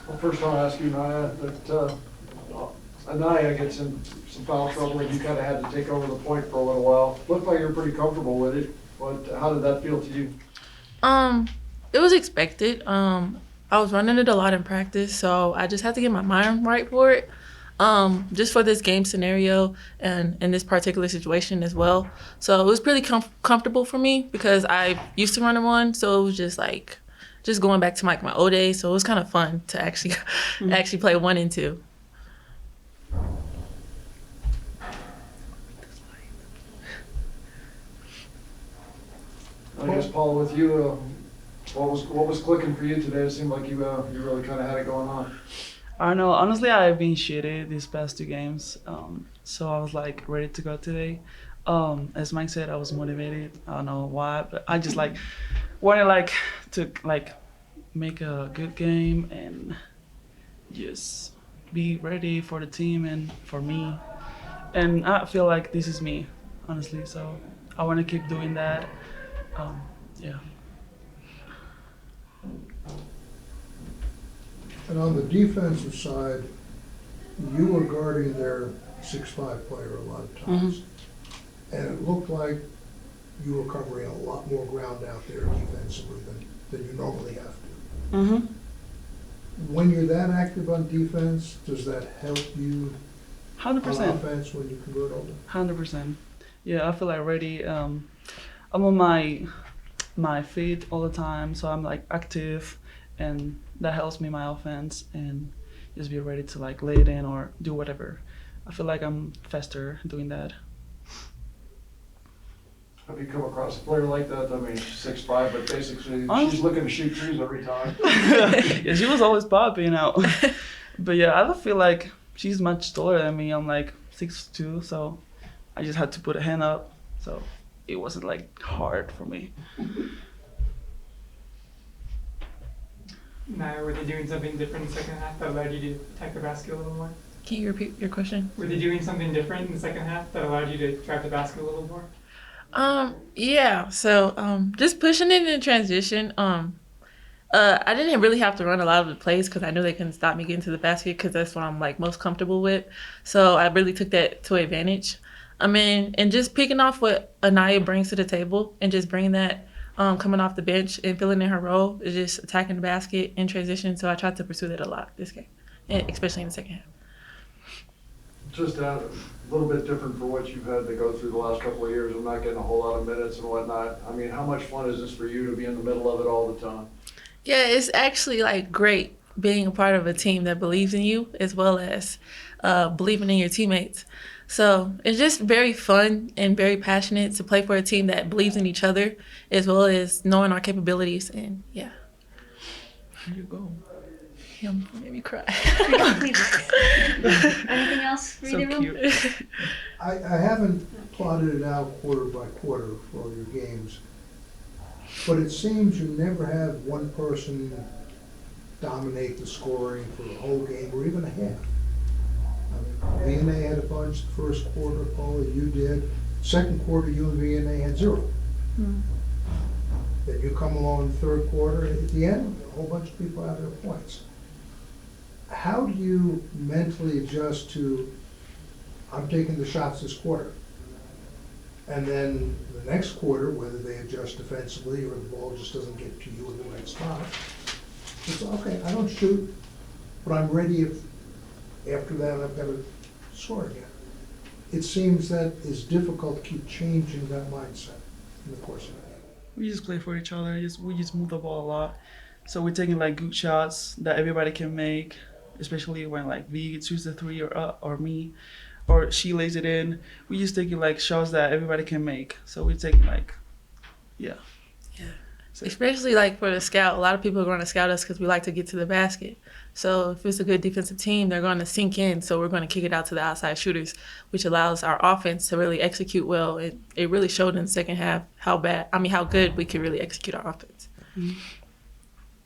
Well, first I want to ask you, Nyah, that Nyah gets in some foul trouble and you kind of had to take over the point for a little while. Looked like you were pretty comfortable with it, but how did that feel to you? It was expected. I was running it a lot in practice, so I just had to get my mind right for it. Just for this game scenario and in this particular situation as well. So it was pretty comfortable for me because I used to run one, so it was just going back to my old days. So it was kind of fun to actually actually play 1 and 2. I guess, Paula, with you, what was clicking for you today? It seemed like you really kind of had it going on. I don't know. Honestly, I've been shitty these past 2 games, so I was like ready to go today. As Mike said, I was motivated. I don't know why, but I just wanted to make a good game and just be ready for the team and for me. And I feel like this is me, honestly. So I want to keep doing that. Yeah. And on the defensive side, you were guarding their 6'5" player a lot of times. And it looked like you were covering a lot more ground out there defensively than you normally have to. When you're that active on defense, does that help you 100%. on offense when you convert over? 100%. Yeah, I feel like ready. I'm on my feet all the time, so I'm like active, and that helps me my offense and just be ready to like lay it in or do whatever. I feel like I'm faster doing that. Have you come across a player like that? I mean, she's 6'5", but basically she's looking to shoot threes every time. Yeah, she was always popping out. But yeah, I don't feel like she's much taller than me. I'm like 6'2", so I just had to put a hand up. So it wasn't like hard for me. Nyah, were they doing something different in the second half that allowed you to attack the basket a little more? Can you repeat your question? Were they doing something different in the second half that allowed you to drive the basket a little more? Yeah. So, just pushing it in transition. I didn't really have to run a lot of the plays because I knew they couldn't stop me getting to the basket because that's what I'm like most comfortable with. So I really took that to advantage. I mean, and just picking off what Nyah brings to the table and just bringing that coming off the bench and filling in her role is just attacking the basket in transition. So I tried to pursue that a lot this game, and especially in the second half. Just a little bit different for what you've had to go through the last couple of years. I'm not getting a whole lot of minutes and whatnot. I mean, how much fun is this for you to be in the middle of it all the time? Yeah, it's actually like great being a part of a team that believes in you as well as believing in your teammates. So it's just very fun and very passionate to play for a team that believes in each other as well as knowing our capabilities. And yeah. Here you go. Him made me cry. Anything else for So either of them? cute. I haven't plotted it out quarter by quarter for all your games, but it seems you never have one person dominate the scoring for a whole game or even a half. I mean, VNA had a bunch the first quarter, Paula, you did. Second quarter, you and VNA had 0. Then you come along the third quarter, at the end, a whole bunch of people have their points. How do you mentally adjust to, I'm taking the shots this quarter? And then the next quarter, whether they adjust defensively or the ball just doesn't get to you in the right spot, it's okay, I don't shoot, but I'm ready if after that I've got to score again. It seems that it's difficult to keep changing that mindset in the course of the game. We just play for each other. We just move the ball a lot. So we're taking like good shots that everybody can make, especially when like V shoots the 3 or me, or she lays it in. We just taking like shots that everybody can make. So we're taking like, yeah. Especially like for the scout, a lot of people are going to scout us because we like to get to the basket. So if it's a good defensive team, they're going to sink in. So we're going to kick it out to the outside shooters, which allows our offense to really execute well. It really showed in the second half how good we could really execute our offense. Mm-hmm.